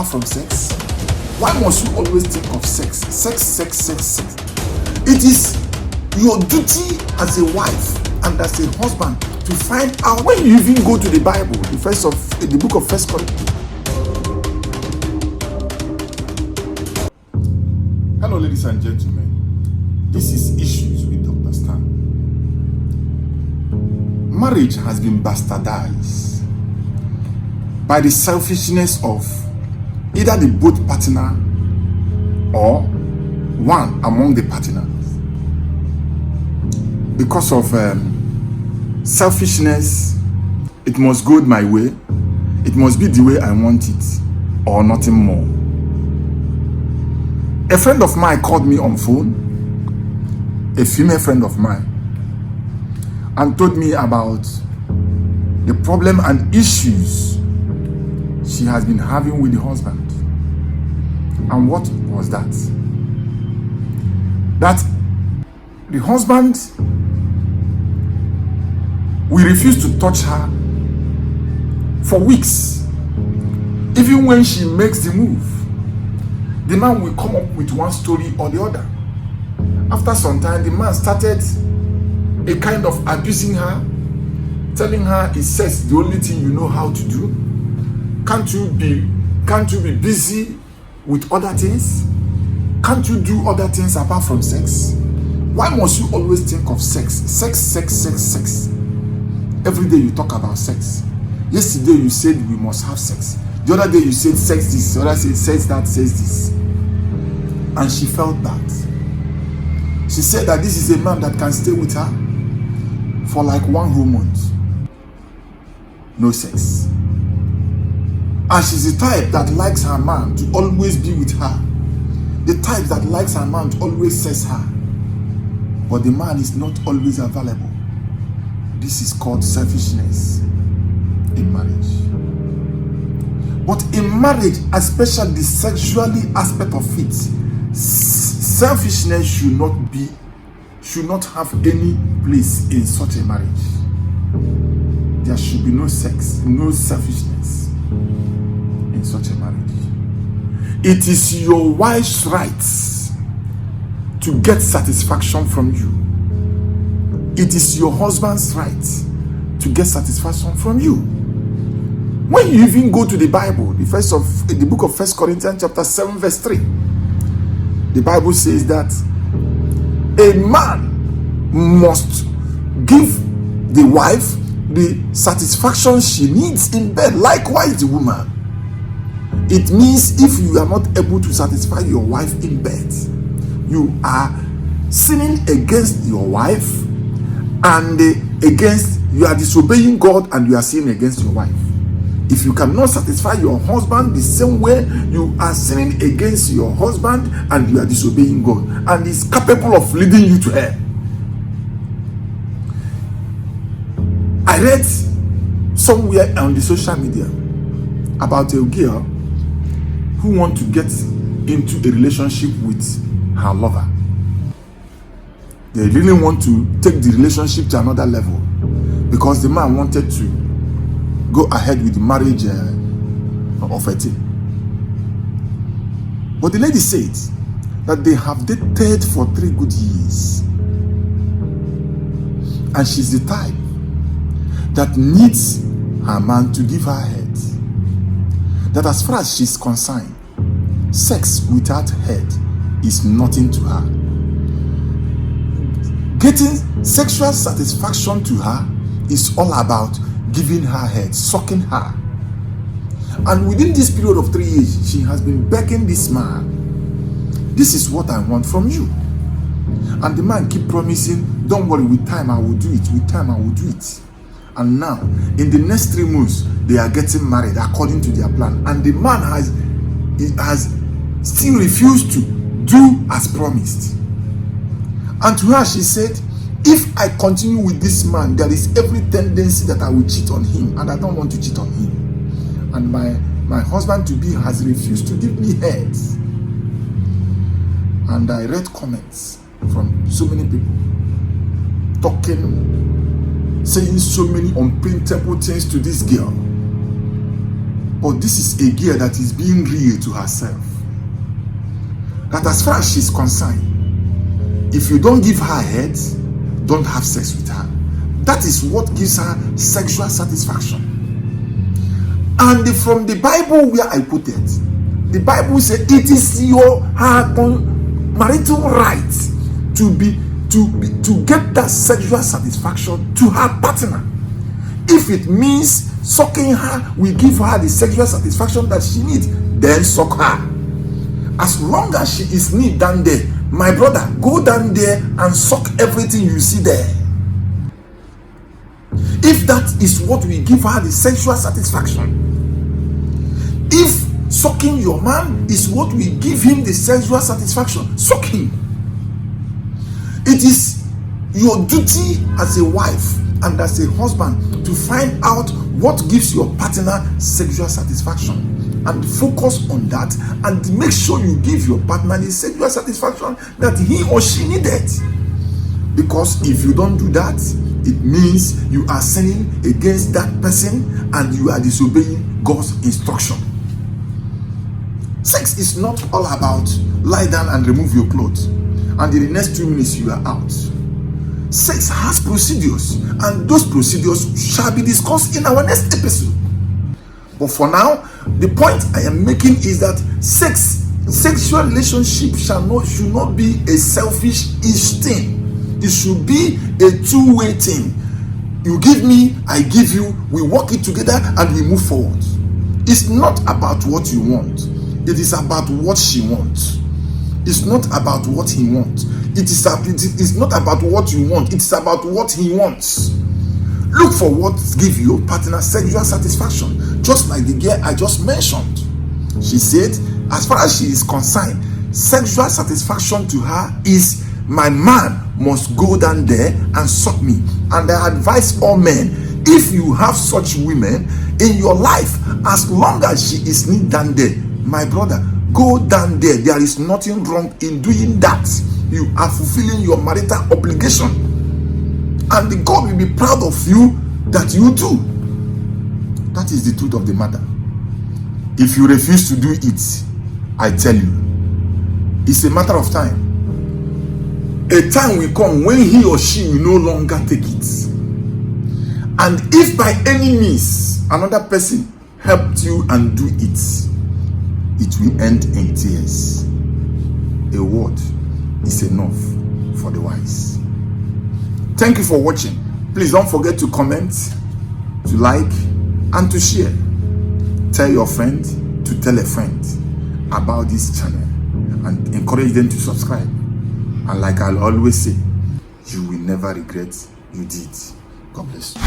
from sex? Why must you always think of sex? Sex. It is your duty as a wife and as a husband to find out. When you even go to the Bible, the book of First Corinthians. Hello, ladies and gentlemen. This is Issues with Dr. Stan. Marriage has been bastardized by the selfishness of either the both partner or one among the partners. Because of selfishness, it must go my way, it must be the way I want it, or nothing more. A friend of mine called me on phone, a female friend of mine, and told me about the problem and issues she has been having with the husband. And what was that? That the husband will refuse to touch her for weeks. Even when she makes the move, the man will come up with one story or the other. After some time, the man started a kind of abusing her, telling her it's sex the only thing you know how to do. Can't you be busy with other things? Can't you do other things apart from sex? Why must you always think of sex? Sex. Every day you talk about sex. Yesterday you said we must have sex. The other day you said sex this. The other said sex that, says this. And she felt that. She said that this is a man that can stay with her for like 1 whole month. No sex. And she's the type that likes her man to always be with her. The type that likes her man to always sex her. But the man is not always available. This is called selfishness in marriage. But in marriage, especially the sexually aspect of it, selfishness should not have any place in such a marriage. There should be no sex, no selfishness in such a marriage. It is your wife's right to get satisfaction from you. It is your husband's right to get satisfaction from you. When you even go to the Bible, the book of First Corinthians chapter 7 verse 3, the Bible says that a man must give the wife the satisfaction she needs in bed. Likewise, the woman. It means if you are not able to satisfy your wife in bed, you are sinning against your wife, and you are disobeying God, and you are sinning against your wife. If you cannot satisfy your husband the same way, you are sinning against your husband and you are disobeying God, and is capable of leading you to hell. I read somewhere on the social media about a girl who wants to get into a relationship with her lover. They really want to take the relationship to another level because the man wanted to go ahead with the marriage of a thing. But the lady said that they have dated for 3 good years. And she's the type that needs her man to give her head. That as far as she's concerned, sex without head is nothing to her. Getting sexual satisfaction to her is all about giving her head, sucking her. And within this period of 3 years, she has been begging this man, this is what I want from you. And the man keep promising, don't worry, with time I will do it, with time I will do it. And now, in the next 3 months, they are getting married according to their plan. And the man has still refused to do as promised. And to her, she said, if I continue with this man, there is every tendency that I will cheat on him, and I don't want to cheat on him. And my husband-to-be has refused to give me head. And I read comments from so many people talking, saying so many unprintable things to this girl. But this is a girl that is being real to herself. That as far as she's concerned, if you don't give her head, don't have sex with her. That is what gives her sexual satisfaction. And from the Bible where I put it, the Bible says it is her marital right to get that sexual satisfaction to her partner. If it means sucking her will give her the sexual satisfaction that she needs, then suck her. As long as she is knee down there, my brother, go down there and suck everything you see there. If that is what will give her the sexual satisfaction, if sucking your man is what will give him the sexual satisfaction, suck him. It is your duty as a wife and as a husband to find out what gives your partner sexual satisfaction and focus on that, and make sure you give your partner the sexual satisfaction that he or she needed. Because if you don't do that, it means you are sinning against that person and you are disobeying God's instruction. Sex is not all about lie down and remove your clothes and in the next 2 minutes you are out. Sex has procedures, and those procedures shall be discussed in our next episode. But for now, the point I am making is that sexual relationship should not be a selfish-ish thing. It should be a two-way thing. You give me, I give you, we work it together and we move forward. It's not about what you want. It is about what she wants. It's not about what he wants. It is not about what you want. It's about what he wants. Look for what gives your partner sexual satisfaction. Just like the girl I just mentioned. She said, as far as she is concerned, sexual satisfaction to her is my man must go down there and suck me. And I advise all men, if you have such women in your life, as long as she is knee down there, my brother, go down there. There is nothing wrong in doing that. You are fulfilling your marital obligation. And the God will be proud of you that you do. That is the truth of the matter. If you refuse to do it, I tell you, it's a matter of time. A time will come when he or she will no longer take it. And if by any means another person helped you and do it, it will end in tears. A word is enough for the wise. Thank you for watching. Please don't forget to comment, to like, and to share. Tell your friend to tell a friend about this channel and encourage them to subscribe. And like I'll always say, you will never regret you did. God bless you.